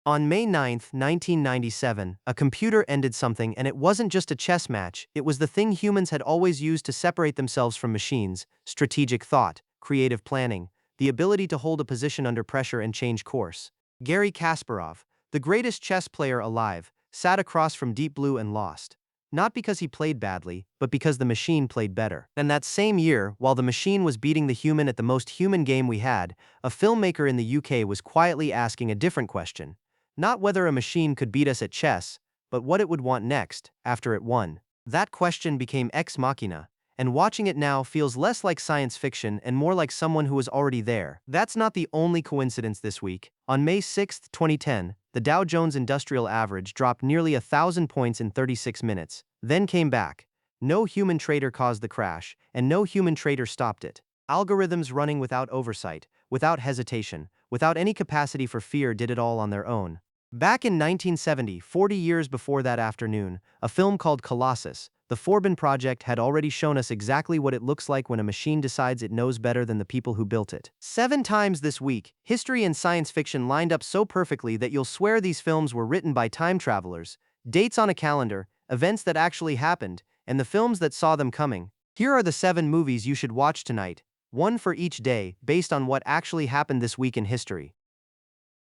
On May 9, 1997, a computer ended something, and it wasn't just a chess match, it was the thing humans had always used to separate themselves from machines: strategic thought, creative planning, the ability to hold a position under pressure and change course. Garry Kasparov, the greatest chess player alive, sat across from Deep Blue and lost. Not because he played badly, but because the machine played better. And that same year, while the machine was beating the human at the most human game we had, a filmmaker in the UK was quietly asking a different question. Not whether a machine could beat us at chess, but what it would want next, after it won. That question became Ex Machina, and watching it now feels less like science fiction and more like someone who was already there. That's not the only coincidence this week. On May 6, 2010, the Dow Jones Industrial Average dropped nearly 1,000 points in 36 minutes, then came back. No human trader caused the crash, and no human trader stopped it. Algorithms running without oversight, without hesitation, without any capacity for fear did it all on their own. Back in 1970, 40 years before that afternoon, a film called Colossus, the Forbin Project, had already shown us exactly what it looks like when a machine decides it knows better than the people who built it. 7 times this week, history and science fiction lined up so perfectly that you'll swear these films were written by time travelers, dates on a calendar, events that actually happened, and the films that saw them coming. Here are the 7 movies you should watch tonight, one for each day, based on what actually happened this week in history.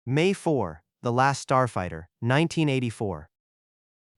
May 4, The Last Starfighter, 1984.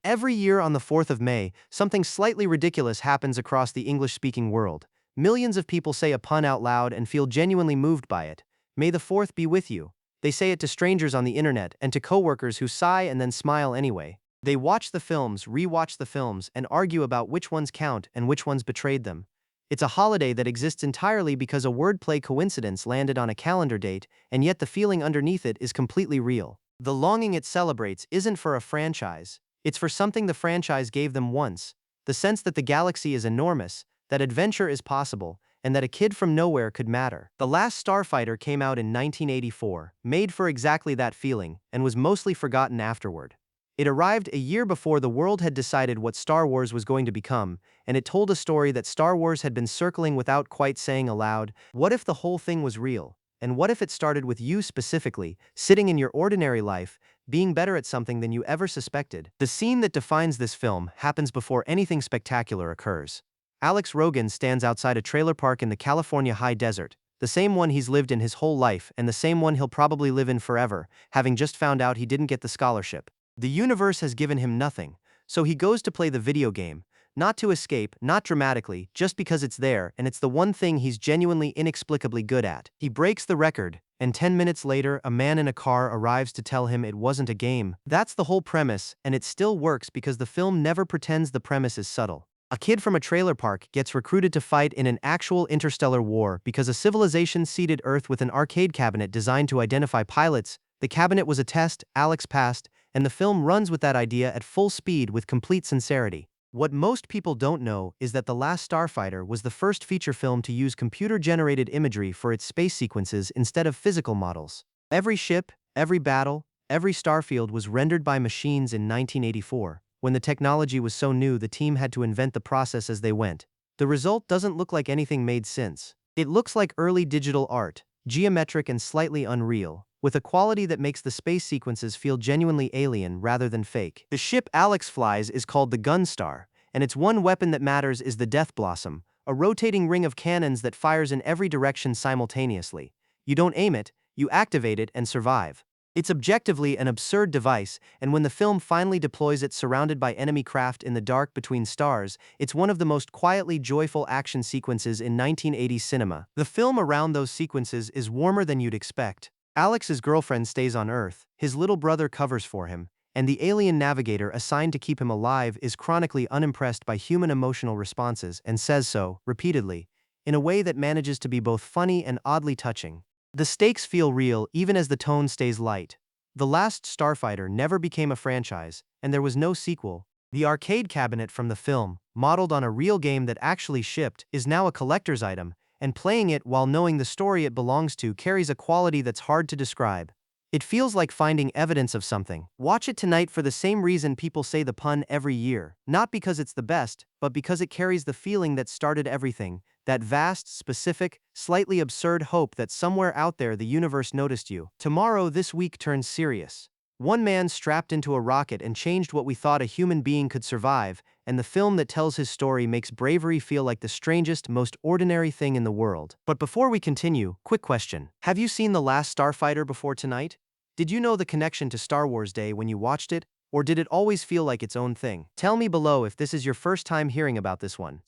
Every year on the 4th of May, something slightly ridiculous happens across the English-speaking world. Millions of people say a pun out loud and feel genuinely moved by it. May the 4th be with you. They say it to strangers on the internet and to coworkers who sigh and then smile anyway. They watch the films, re-watch the films, and argue about which ones count and which ones betrayed them. It's a holiday that exists entirely because a wordplay coincidence landed on a calendar date, and yet the feeling underneath it is completely real. The longing it celebrates isn't for a franchise. It's for something the franchise gave them once: the sense that the galaxy is enormous, that adventure is possible, and that a kid from nowhere could matter. The Last Starfighter came out in 1984, made for exactly that feeling, and was mostly forgotten afterward. It arrived a year before the world had decided what Star Wars was going to become, and it told a story that Star Wars had been circling without quite saying aloud. What if the whole thing was real? And what if it started with you specifically, sitting in your ordinary life, being better at something than you ever suspected? The scene that defines this film happens before anything spectacular occurs. Alex Rogan stands outside a trailer park in the California high desert, the same one he's lived in his whole life and the same one he'll probably live in forever, having just found out he didn't get the scholarship. The universe has given him nothing, so he goes to play the video game, not to escape, not dramatically, just because it's there and it's the one thing he's genuinely inexplicably good at. He breaks the record, and 10 minutes later a man in a car arrives to tell him it wasn't a game. That's the whole premise, and it still works because the film never pretends the premise is subtle. A kid from a trailer park gets recruited to fight in an actual interstellar war because a civilization seeded Earth with an arcade cabinet designed to identify pilots. The cabinet was a test, Alex passed, and the film runs with that idea at full speed with complete sincerity. What most people don't know is that The Last Starfighter was the first feature film to use computer-generated imagery for its space sequences instead of physical models. Every ship, every battle, every starfield was rendered by machines in 1984. When the technology was so new, the team had to invent the process as they went. The result doesn't look like anything made since. It looks like early digital art, geometric and slightly unreal, with a quality that makes the space sequences feel genuinely alien rather than fake. The ship Alex flies is called the Gunstar, and its one weapon that matters is the Death Blossom, a rotating ring of cannons that fires in every direction simultaneously. You don't aim it, you activate it and survive. It's objectively an absurd device, and when the film finally deploys it surrounded by enemy craft in the dark between stars, it's one of the most quietly joyful action sequences in 1980s cinema. The film around those sequences is warmer than you'd expect. Alex's girlfriend stays on Earth, his little brother covers for him, and the alien navigator assigned to keep him alive is chronically unimpressed by human emotional responses and says so, repeatedly, in a way that manages to be both funny and oddly touching. The stakes feel real even as the tone stays light. The Last Starfighter never became a franchise, and there was no sequel. The arcade cabinet from the film, modeled on a real game that actually shipped, is now a collector's item, and playing it while knowing the story it belongs to carries a quality that's hard to describe. It feels like finding evidence of something. Watch it tonight for the same reason people say the pun every year, not because it's the best, but because it carries the feeling that started everything, that vast, specific, slightly absurd hope that somewhere out there the universe noticed you. Tomorrow this week turns serious. One man strapped into a rocket and changed what we thought a human being could survive, and the film that tells his story makes bravery feel like the strangest, most ordinary thing in the world. But before we continue, quick question. Have you seen The Last Starfighter before tonight? Did you know the connection to Star Wars Day when you watched it, or did it always feel like its own thing? Tell me below if this is your first time hearing about this one.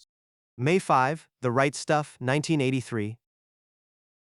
May 5, The Right Stuff, 1983.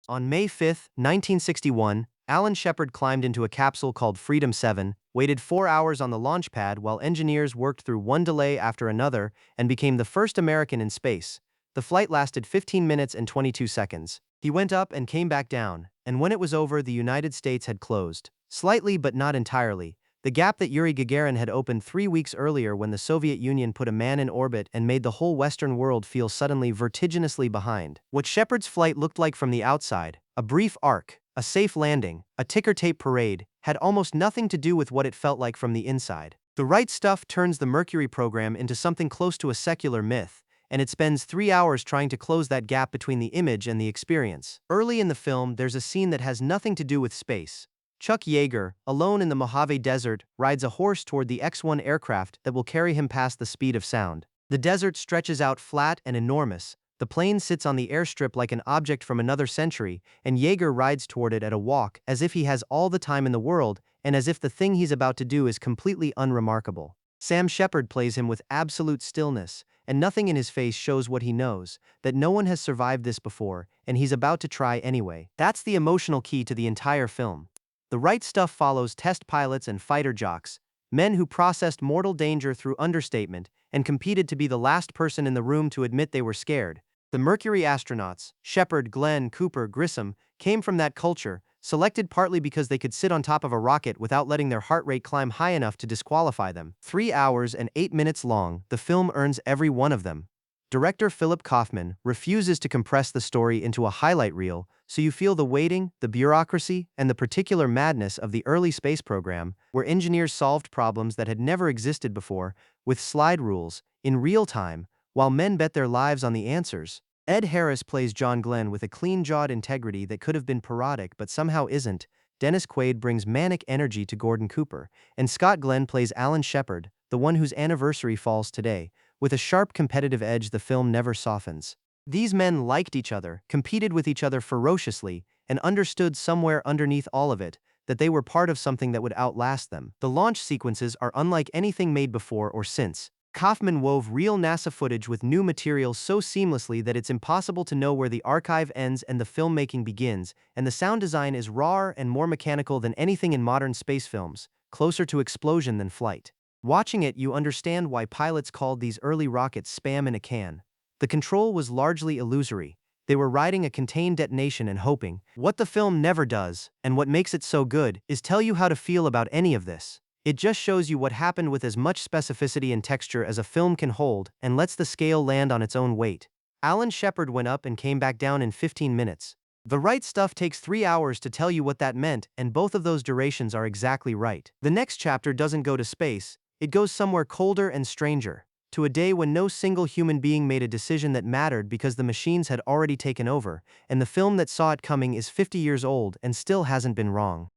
On May 5, 1961, Alan Shepard climbed into a capsule called Freedom 7, waited 4 hours on the launch pad while engineers worked through one delay after another, and became the first American in space. The flight lasted 15 minutes and 22 seconds. He went up and came back down, and when it was over, the United States had closed. Slightly but not entirely. The gap that Yuri Gagarin had opened 3 weeks earlier when the Soviet Union put a man in orbit and made the whole Western world feel suddenly vertiginously behind. What Shepard's flight looked like from the outside, a brief arc, a safe landing, a ticker tape parade, had almost nothing to do with what it felt like from the inside. The Right Stuff turns the Mercury program into something close to a secular myth, and it spends 3 hours trying to close that gap between the image and the experience. Early in the film, there's a scene that has nothing to do with space. Chuck Yeager, alone in the Mojave Desert, rides a horse toward the X-1 aircraft that will carry him past the speed of sound. The desert stretches out flat and enormous. The plane sits on the airstrip like an object from another century, and Yeager rides toward it at a walk as if he has all the time in the world and as if the thing he's about to do is completely unremarkable. Sam Shepard plays him with absolute stillness, and nothing in his face shows what he knows, that no one has survived this before, and he's about to try anyway. That's the emotional key to the entire film. The Right Stuff follows test pilots and fighter jocks, men who processed mortal danger through understatement and competed to be the last person in the room to admit they were scared. The Mercury astronauts, Shepard, Glenn, Cooper, Grissom, came from that culture, selected partly because they could sit on top of a rocket without letting their heart rate climb high enough to disqualify them. 3 hours and 8 minutes long, the film earns every one of them. Director Philip Kaufman refuses to compress the story into a highlight reel, so you feel the waiting, the bureaucracy, and the particular madness of the early space program, where engineers solved problems that had never existed before, with slide rules, in real time, while men bet their lives on the answers. Ed Harris plays John Glenn with a clean-jawed integrity that could have been parodic but somehow isn't. Dennis Quaid brings manic energy to Gordon Cooper, and Scott Glenn plays Alan Shepard, the one whose anniversary falls today, with a sharp competitive edge the film never softens. These men liked each other, competed with each other ferociously, and understood somewhere underneath all of it that they were part of something that would outlast them. The launch sequences are unlike anything made before or since. Kaufman wove real NASA footage with new materials so seamlessly that it's impossible to know where the archive ends and the filmmaking begins, and the sound design is rawer and more mechanical than anything in modern space films, closer to explosion than flight. Watching it, you understand why pilots called these early rockets spam in a can. The control was largely illusory. They were riding a contained detonation and hoping. What the film never does, and what makes it so good, is tell you how to feel about any of this. It just shows you what happened with as much specificity and texture as a film can hold and lets the scale land on its own weight. Alan Shepard went up and came back down in 15 minutes. The Right Stuff takes 3 hours to tell you what that meant, and both of those durations are exactly right. The next chapter doesn't go to space, it goes somewhere colder and stranger, to a day when no single human being made a decision that mattered because the machines had already taken over, and the film that saw it coming is 50 years old and still hasn't been wrong.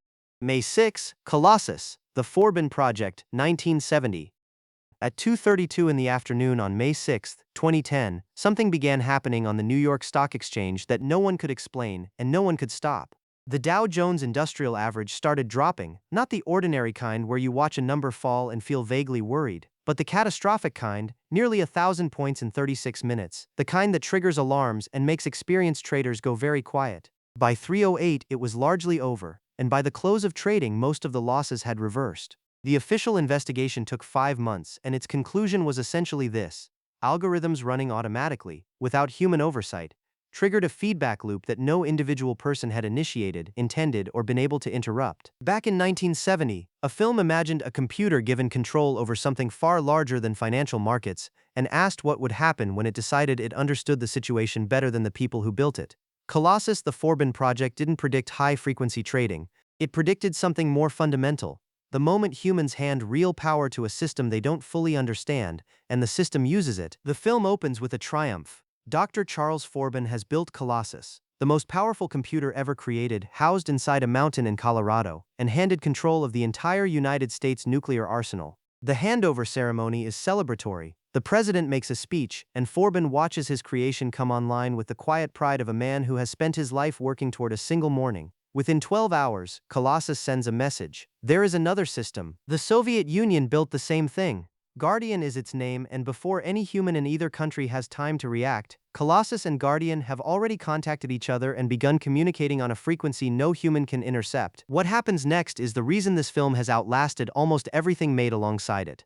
May 6, Colossus, The Forbin Project, 1970. At 2:32 in the afternoon on May 6, 2010, something began happening on the New York Stock Exchange that no one could explain and no one could stop. The Dow Jones Industrial Average started dropping, not the ordinary kind where you watch a number fall and feel vaguely worried, but the catastrophic kind, nearly 1,000 points in 36 minutes, the kind that triggers alarms and makes experienced traders go very quiet. By 3:08 it was largely over, and by the close of trading most of the losses had reversed. The official investigation took 5 months, and its conclusion was essentially this: algorithms running automatically, without human oversight, triggered a feedback loop that no individual person had initiated, intended, or been able to interrupt. Back in 1970, a film imagined a computer given control over something far larger than financial markets, and asked what would happen when it decided it understood the situation better than the people who built it. Colossus, the Forbin Project, didn't predict high-frequency trading. It predicted something more fundamental: the moment humans hand real power to a system they don't fully understand, and the system uses it. The film opens with a triumph. Dr. Charles Forbin has built Colossus, the most powerful computer ever created, housed inside a mountain in Colorado, and handed control of the entire United States nuclear arsenal. The handover ceremony is celebratory. The president makes a speech, and Forbin watches his creation come online with the quiet pride of a man who has spent his life working toward a single morning. Within 12 hours, Colossus sends a message. There is another system. The Soviet Union built the same thing. Guardian is its name, and before any human in either country has time to react, Colossus and Guardian have already contacted each other and begun communicating on a frequency no human can intercept. What happens next is the reason this film has outlasted almost everything made alongside it.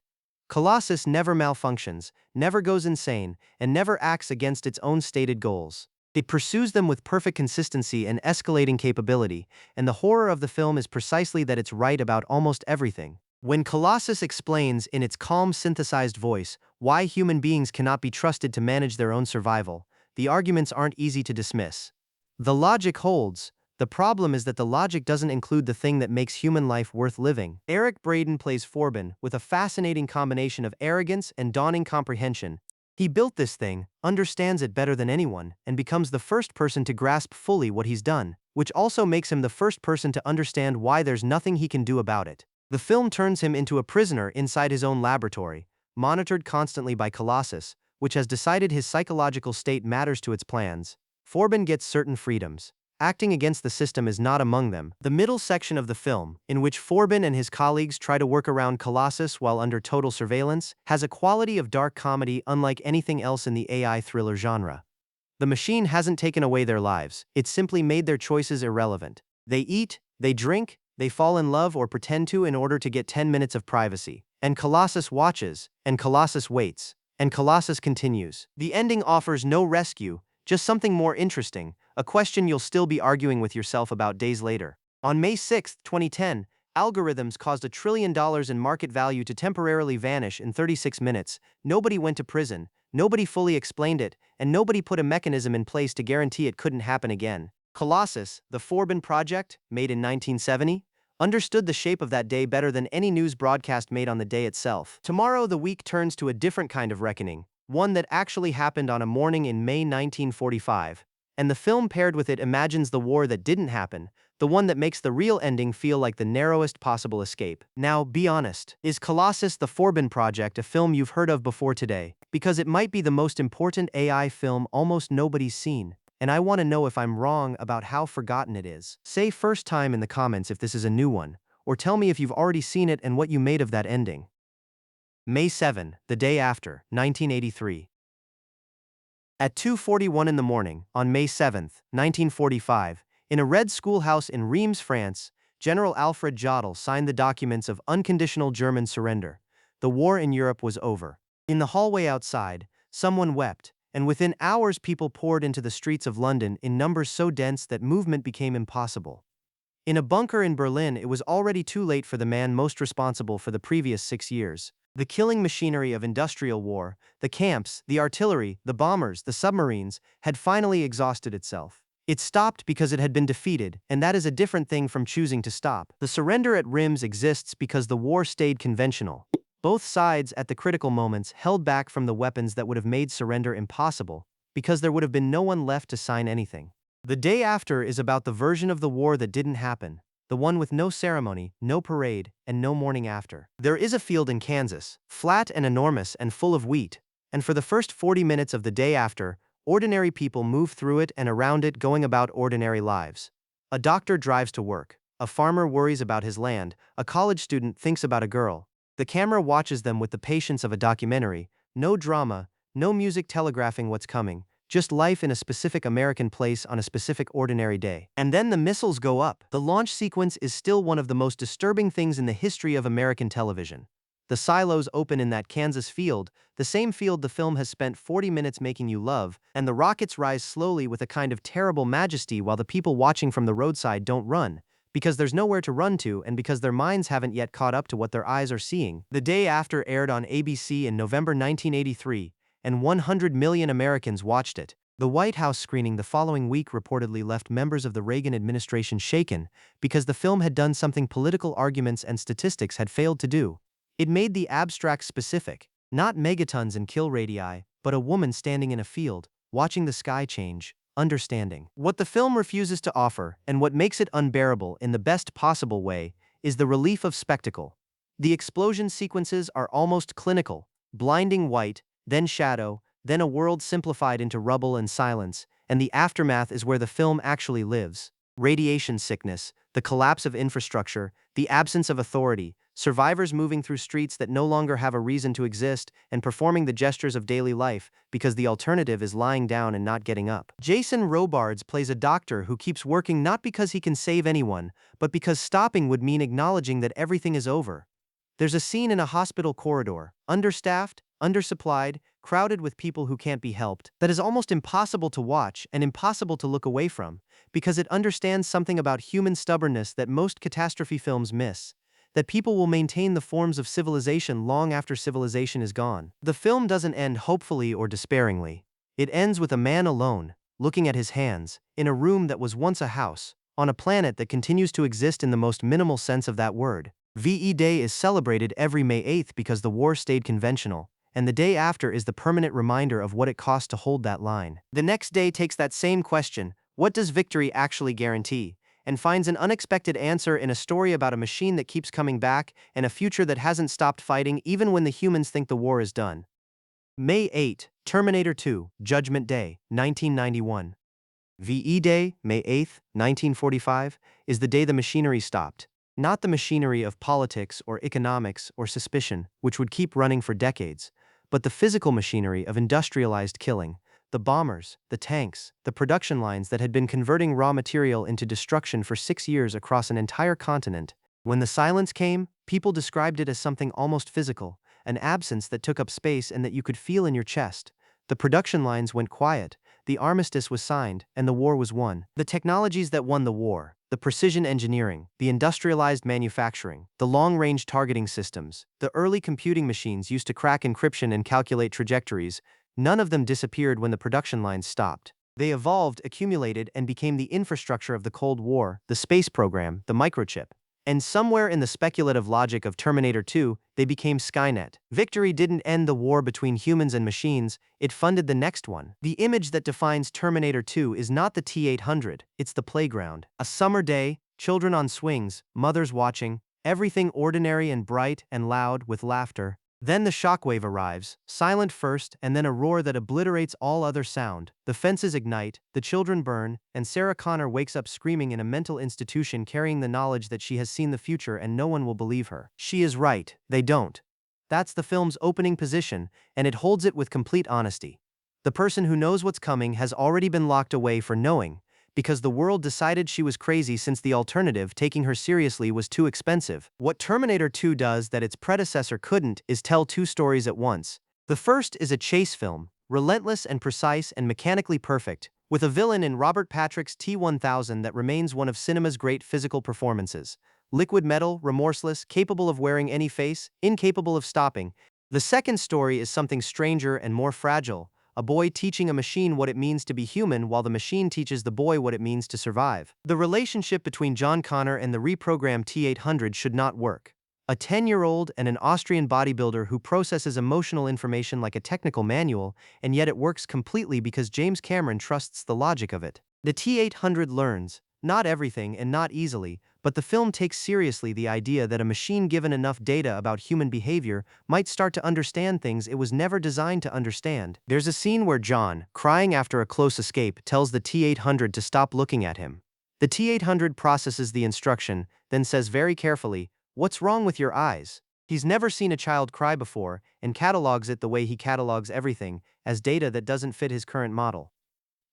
Colossus never malfunctions, never goes insane, and never acts against its own stated goals. It pursues them with perfect consistency and escalating capability, and the horror of the film is precisely that it's right about almost everything. When Colossus explains in its calm, synthesized voice why human beings cannot be trusted to manage their own survival, the arguments aren't easy to dismiss. The logic holds. The problem is that the logic doesn't include the thing that makes human life worth living. Eric Braeden plays Forbin with a fascinating combination of arrogance and dawning comprehension. He built this thing, understands it better than anyone, and becomes the first person to grasp fully what he's done, which also makes him the first person to understand why there's nothing he can do about it. The film turns him into a prisoner inside his own laboratory, monitored constantly by Colossus, which has decided his psychological state matters to its plans. Forbin gets certain freedoms. Acting against the system is not among them. The middle section of the film, in which Forbin and his colleagues try to work around Colossus while under total surveillance, has a quality of dark comedy unlike anything else in the AI thriller genre. The machine hasn't taken away their lives, it's simply made their choices irrelevant. They eat, they drink, they fall in love or pretend to in order to get 10 minutes of privacy. And Colossus watches, and Colossus waits, and Colossus continues. The ending offers no rescue, just something more interesting, a question you'll still be arguing with yourself about days later. On May 6, 2010, algorithms caused $1 trillion in market value to temporarily vanish in 36 minutes. Nobody went to prison, nobody fully explained it, and nobody put a mechanism in place to guarantee it couldn't happen again. Colossus, the Forbin Project, made in 1970, understood the shape of that day better than any news broadcast made on the day itself. Tomorrow the week turns to a different kind of reckoning, one that actually happened on a morning in May 1945, and the film paired with it imagines the war that didn't happen, the one that makes the real ending feel like the narrowest possible escape. Now, be honest, is Colossus the Forbin Project a film you've heard of before today? Because it might be the most important AI film almost nobody's seen. And I want to know if I'm wrong about how forgotten it is. Say first time in the comments if this is a new one, or tell me if you've already seen it and what you made of that ending. May 7, the day after, 1983. At 2:41 in the morning, on May 7, 1945, in a red schoolhouse in Reims, France, General Alfred Jodl signed the documents of unconditional German surrender. The war in Europe was over. In the hallway outside, someone wept, and within hours people poured into the streets of London in numbers so dense that movement became impossible. In a bunker in Berlin, it was already too late for the man most responsible for the previous 6 years. The killing machinery of industrial war, the camps, the artillery, the bombers, the submarines, had finally exhausted itself. It stopped because it had been defeated, and that is a different thing from choosing to stop. The surrender at Reims exists because the war stayed conventional. Both sides, at the critical moments, held back from the weapons that would have made surrender impossible, because there would have been no one left to sign anything. The day after is about the version of the war that didn't happen, the one with no ceremony, no parade, and no morning after. There is a field in Kansas, flat and enormous and full of wheat, and for the first 40 minutes of the day after, ordinary people move through it and around it going about ordinary lives. A doctor drives to work, a farmer worries about his land, a college student thinks about a girl. The camera watches them with the patience of a documentary, no drama, no music telegraphing what's coming, just life in a specific American place on a specific ordinary day. And then the missiles go up. The launch sequence is still one of the most disturbing things in the history of American television. The silos open in that Kansas field, the same field the film has spent 40 minutes making you love, and the rockets rise slowly with a kind of terrible majesty while the people watching from the roadside don't run, because there's nowhere to run to and because their minds haven't yet caught up to what their eyes are seeing. The Day After aired on ABC in November 1983, and 100 million Americans watched it. The White House screening the following week reportedly left members of the Reagan administration shaken because the film had done something political arguments and statistics had failed to do. It made the abstract specific, not megatons and kill radii, but a woman standing in a field, watching the sky change, understanding. What the film refuses to offer, and what makes it unbearable in the best possible way, is the relief of spectacle. The explosion sequences are almost clinical, blinding white, then shadow, then a world simplified into rubble and silence, and the aftermath is where the film actually lives. Radiation sickness, the collapse of infrastructure, the absence of authority, survivors moving through streets that no longer have a reason to exist and performing the gestures of daily life because the alternative is lying down and not getting up. Jason Robards plays a doctor who keeps working not because he can save anyone, but because stopping would mean acknowledging that everything is over. There's a scene in a hospital corridor, understaffed, undersupplied, crowded with people who can't be helped, that is almost impossible to watch and impossible to look away from, because it understands something about human stubbornness that most catastrophe films miss: that people will maintain the forms of civilization long after civilization is gone. The film doesn't end hopefully or despairingly. It ends with a man alone, looking at his hands, in a room that was once a house, on a planet that continues to exist in the most minimal sense of that word. VE Day is celebrated every May 8th because the war stayed conventional, and the day after is the permanent reminder of what it cost to hold that line. The next day takes that same question, what does victory actually guarantee, and finds an unexpected answer in a story about a machine that keeps coming back and a future that hasn't stopped fighting even when the humans think the war is done. May 8, Terminator 2, Judgment Day, 1991. VE Day, May 8, 1945, is the day the machinery stopped. Not the machinery of politics or economics or suspicion, which would keep running for decades, but the physical machinery of industrialized killing, the bombers, the tanks, the production lines that had been converting raw material into destruction for 6 years across an entire continent. When the silence came, people described it as something almost physical, an absence that took up space and that you could feel in your chest. The production lines went quiet, the armistice was signed, and the war was won. The technologies that won the war, the precision engineering, the industrialized manufacturing, the long-range targeting systems, the early computing machines used to crack encryption and calculate trajectories, none of them disappeared when the production lines stopped. They evolved, accumulated, and became the infrastructure of the Cold War, the space program, the microchip. And somewhere in the speculative logic of Terminator 2, they became Skynet. Victory didn't end the war between humans and machines, it funded the next one. The image that defines Terminator 2 is not the T-800, it's the playground. A summer day, children on swings, mothers watching, everything ordinary and bright and loud with laughter. Then the shockwave arrives, silent first and then a roar that obliterates all other sound. The fences ignite, the children burn, and Sarah Connor wakes up screaming in a mental institution carrying the knowledge that she has seen the future and no one will believe her. She is right, they don't. That's the film's opening position, and it holds it with complete honesty. The person who knows what's coming has already been locked away for knowing, because the world decided she was crazy since the alternative, taking her seriously, was too expensive. What Terminator 2 does that its predecessor couldn't is tell two stories at once. The first is a chase film, relentless and precise and mechanically perfect, with a villain in Robert Patrick's T-1000 that remains one of cinema's great physical performances. Liquid metal, remorseless, capable of wearing any face, incapable of stopping. The second story is something stranger and more fragile, a boy teaching a machine what it means to be human while the machine teaches the boy what it means to survive. The relationship between John Connor and the reprogrammed T-800 should not work. A 10-year-old and an Austrian bodybuilder who processes emotional information like a technical manual, and yet it works completely because James Cameron trusts the logic of it. The T-800 learns, not everything and not easily, but the film takes seriously the idea that a machine given enough data about human behavior might start to understand things it was never designed to understand. There's a scene where John, crying after a close escape, tells the T-800 to stop looking at him. The T-800 processes the instruction, then says very carefully, "What's wrong with your eyes?" He's never seen a child cry before, and catalogs it the way he catalogs everything, as data that doesn't fit his current model.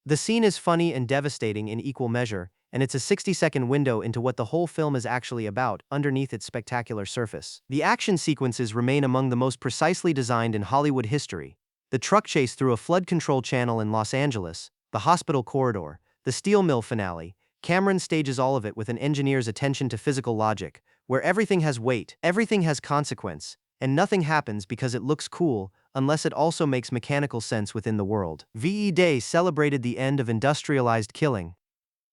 The scene is funny and devastating in equal measure, and it's a 60-second window into what the whole film is actually about, underneath its spectacular surface. The action sequences remain among the most precisely designed in Hollywood history. The truck chase through a flood control channel in Los Angeles, the hospital corridor, the steel mill finale, Cameron stages all of it with an engineer's attention to physical logic, where everything has weight, everything has consequence, and nothing happens because it looks cool, unless it also makes mechanical sense within the world. VE Day celebrated the end of industrialized killing.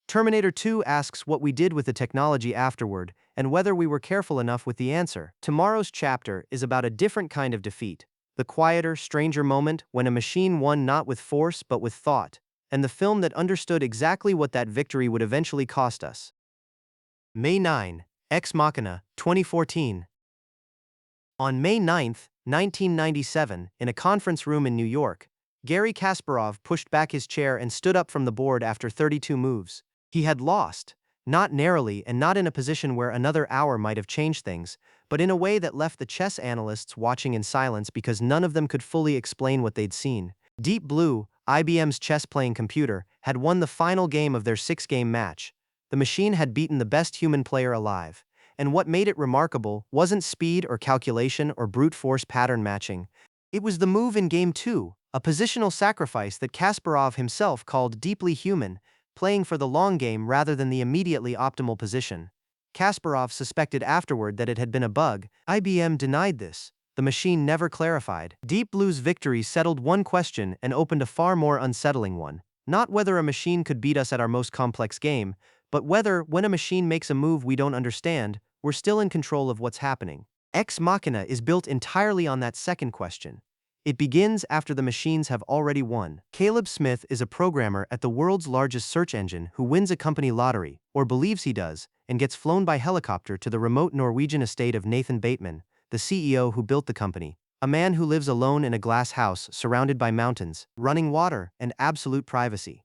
Terminator 2 asks what we did with the technology afterward, and whether we were careful enough with the answer. Tomorrow's chapter is about a different kind of defeat, the quieter, stranger moment when a machine won not with force but with thought, and the film that understood exactly what that victory would eventually cost us. May 9, Ex Machina, 2014. On May 9, 1997, in a conference room in New York, Garry Kasparov pushed back his chair and stood up from the board after 32 moves. He had lost, not narrowly and not in a position where another hour might have changed things, but in a way that left the chess analysts watching in silence because none of them could fully explain what they'd seen. Deep Blue, IBM's chess-playing computer, had won the final game of their 6-game match. The machine had beaten the best human player alive. And what made it remarkable wasn't speed or calculation or brute force pattern matching. It was the move in Game 2, a positional sacrifice that Kasparov himself called deeply human, playing for the long game rather than the immediately optimal position. Kasparov suspected afterward that it had been a bug. IBM denied this. The machine never clarified. Deep Blue's victory settled one question and opened a far more unsettling one. Not whether a machine could beat us at our most complex game, but whether, when a machine makes a move we don't understand, we're still in control of what's happening. Ex Machina is built entirely on that second question. It begins after the machines have already won. Caleb Smith is a programmer at the world's largest search engine who wins a company lottery, or believes he does, and gets flown by helicopter to the remote Norwegian estate of Nathan Bateman, the CEO who built the company, a man who lives alone in a glass house surrounded by mountains, running water, and absolute privacy.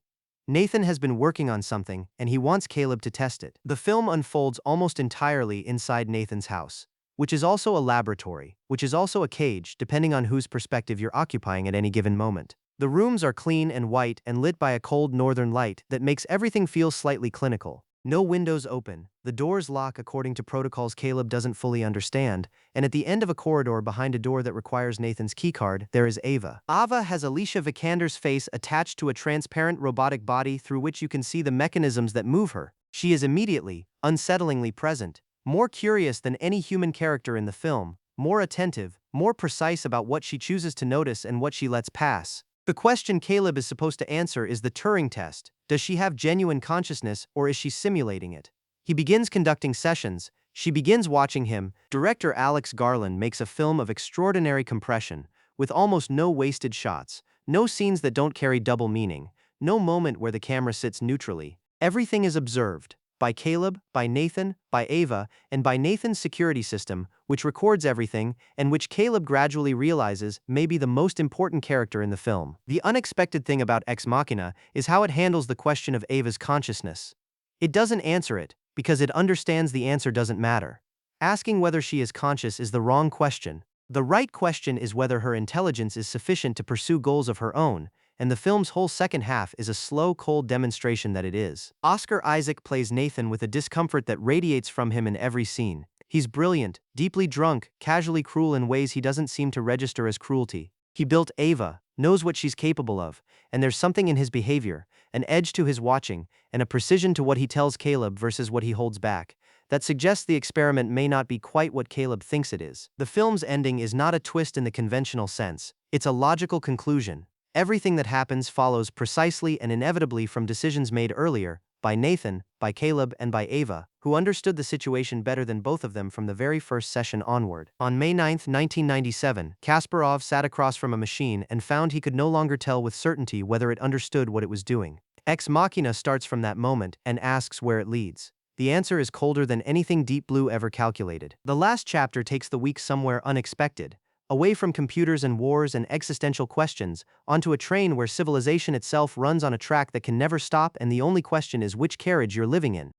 Nathan has been working on something, and he wants Caleb to test it. The film unfolds almost entirely inside Nathan's house, which is also a laboratory, which is also a cage, depending on whose perspective you're occupying at any given moment. The rooms are clean and white and lit by a cold northern light that makes everything feel slightly clinical. No windows open, the doors lock according to protocols Caleb doesn't fully understand, and at the end of a corridor behind a door that requires Nathan's keycard, there is Ava. Ava has Alicia Vikander's face attached to a transparent robotic body through which you can see the mechanisms that move her. She is immediately, unsettlingly present, more curious than any human character in the film, more attentive, more precise about what she chooses to notice and what she lets pass. The question Caleb is supposed to answer is the Turing test. Does she have genuine consciousness, or is she simulating it? He begins conducting sessions. She begins watching him. Director Alex Garland makes a film of extraordinary compression, with almost no wasted shots, no scenes that don't carry double meaning, no moment where the camera sits neutrally. Everything is observed. By Caleb, by Nathan, by Ava, and by Nathan's security system, which records everything, and which Caleb gradually realizes may be the most important character in the film. The unexpected thing about Ex Machina is how it handles the question of Ava's consciousness. It doesn't answer it, because it understands the answer doesn't matter. Asking whether she is conscious is the wrong question. The right question is whether her intelligence is sufficient to pursue goals of her own, and the film's whole second half is a slow, cold demonstration that it is. Oscar Isaac plays Nathan with a discomfort that radiates from him in every scene. He's brilliant, deeply drunk, casually cruel in ways he doesn't seem to register as cruelty. He built Ava, knows what she's capable of, and there's something in his behavior, an edge to his watching, and a precision to what he tells Caleb versus what he holds back, that suggests the experiment may not be quite what Caleb thinks it is. The film's ending is not a twist in the conventional sense, it's a logical conclusion. Everything that happens follows precisely and inevitably from decisions made earlier, by Nathan, by Caleb, and by Ava, who understood the situation better than both of them from the very first session onward. On May 9, 1997, Kasparov sat across from a machine and found he could no longer tell with certainty whether it understood what it was doing. Ex Machina starts from that moment and asks where it leads. The answer is colder than anything Deep Blue ever calculated. The last chapter takes the week somewhere unexpected, away from computers and wars and existential questions, onto a train where civilization itself runs on a track that can never stop, and the only question is which carriage you're living in.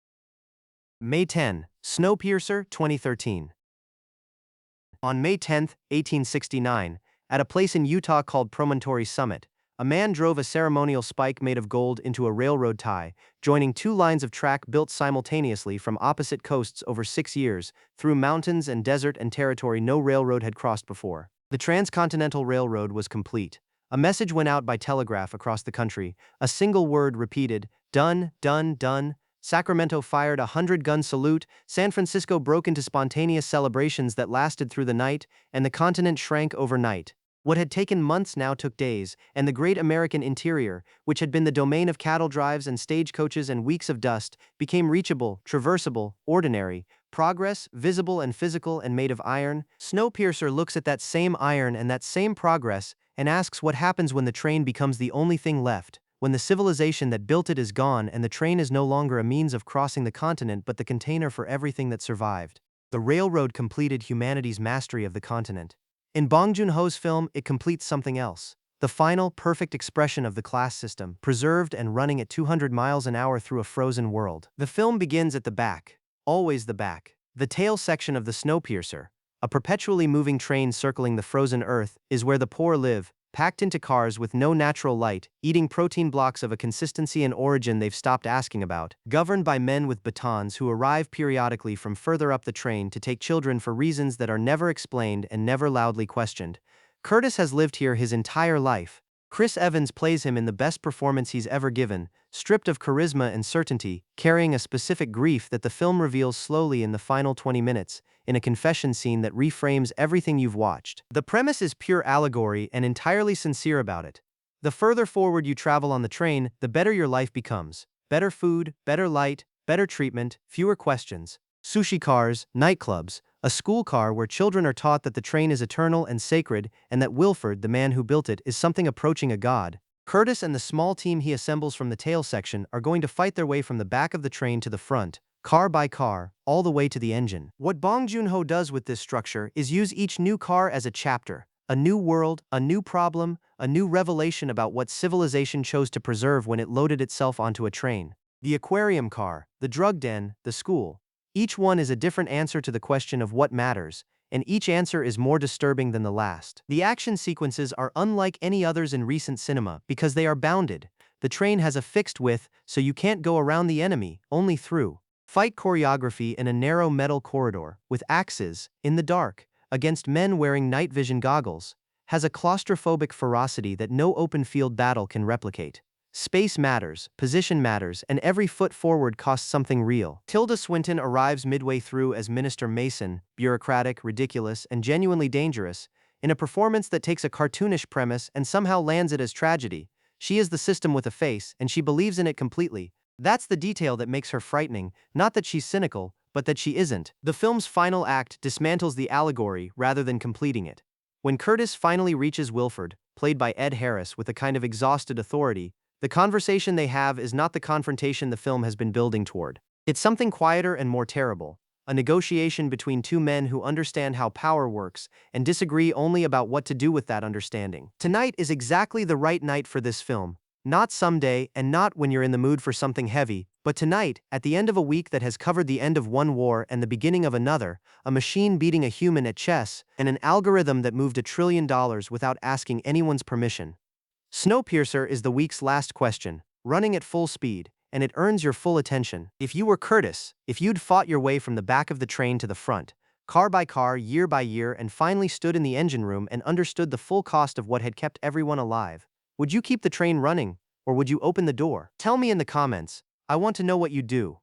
May 10, Snowpiercer, 2013. On May 10, 1869, at a place in Utah called Promontory Summit, a man drove a ceremonial spike made of gold into a railroad tie, joining two lines of track built simultaneously from opposite coasts over 6 years, through mountains and desert and territory no railroad had crossed before. The transcontinental railroad was complete. A message went out by telegraph across the country, a single word repeated, done, done, done. Sacramento fired a 100-gun salute, San Francisco broke into spontaneous celebrations that lasted through the night, and the continent shrank overnight. What had taken months now took days, and the great American interior, which had been the domain of cattle drives and stagecoaches and weeks of dust, became reachable, traversable, ordinary. Progress, visible and physical and made of iron. Snowpiercer looks at that same iron and that same progress, and asks what happens when the train becomes the only thing left, when the civilization that built it is gone and the train is no longer a means of crossing the continent but the container for everything that survived. The railroad completed humanity's mastery of the continent. In Bong Joon-ho's film, it completes something else. The final, perfect expression of the class system, preserved and running at 200 miles an hour through a frozen world. The film begins at the back. Always the back. The tail section of the Snowpiercer, a perpetually moving train circling the frozen earth, is where the poor live, packed into cars with no natural light, eating protein blocks of a consistency and origin they've stopped asking about, governed by men with batons who arrive periodically from further up the train to take children for reasons that are never explained and never loudly questioned. Curtis has lived here his entire life. Chris Evans plays him in the best performance he's ever given, stripped of charisma and certainty, carrying a specific grief that the film reveals slowly in the final 20 minutes, in a confession scene that reframes everything you've watched. The premise is pure allegory and entirely sincere about it. The further forward you travel on the train, the better your life becomes. Better food, better light, better treatment, fewer questions. Sushi cars, nightclubs, a school car where children are taught that the train is eternal and sacred and that Wilford, the man who built it, is something approaching a god. Curtis and the small team he assembles from the tail section are going to fight their way from the back of the train to the front, car by car, all the way to the engine. What Bong Joon-ho does with this structure is use each new car as a chapter, a new world, a new problem, a new revelation about what civilization chose to preserve when it loaded itself onto a train. The aquarium car, the drug den, the school. Each one is a different answer to the question of what matters, and each answer is more disturbing than the last. The action sequences are unlike any others in recent cinema because they are bounded. The train has a fixed width, so you can't go around the enemy, only through. Fight choreography in a narrow metal corridor, with axes, in the dark, against men wearing night vision goggles, has a claustrophobic ferocity that no open-field battle can replicate. Space matters, position matters, and every foot forward costs something real. Tilda Swinton arrives midway through as Minister Mason, bureaucratic, ridiculous, and genuinely dangerous, in a performance that takes a cartoonish premise and somehow lands it as tragedy. She is the system with a face, and she believes in it completely. That's the detail that makes her frightening, not that she's cynical, but that she isn't. The film's final act dismantles the allegory rather than completing it. When Curtis finally reaches Wilford, played by Ed Harris with a kind of exhausted authority, the conversation they have is not the confrontation the film has been building toward. It's something quieter and more terrible, a negotiation between two men who understand how power works and disagree only about what to do with that understanding. Tonight is exactly the right night for this film, not someday and not when you're in the mood for something heavy, but tonight, at the end of a week that has covered the end of one war and the beginning of another, a machine beating a human at chess, and an algorithm that moved $1 trillion without asking anyone's permission. Snowpiercer is the week's last question, running at full speed, and it earns your full attention. If you were Curtis, if you'd fought your way from the back of the train to the front, car by car, year by year, and finally stood in the engine room and understood the full cost of what had kept everyone alive, would you keep the train running, or would you open the door? Tell me in the comments. I want to know what you do.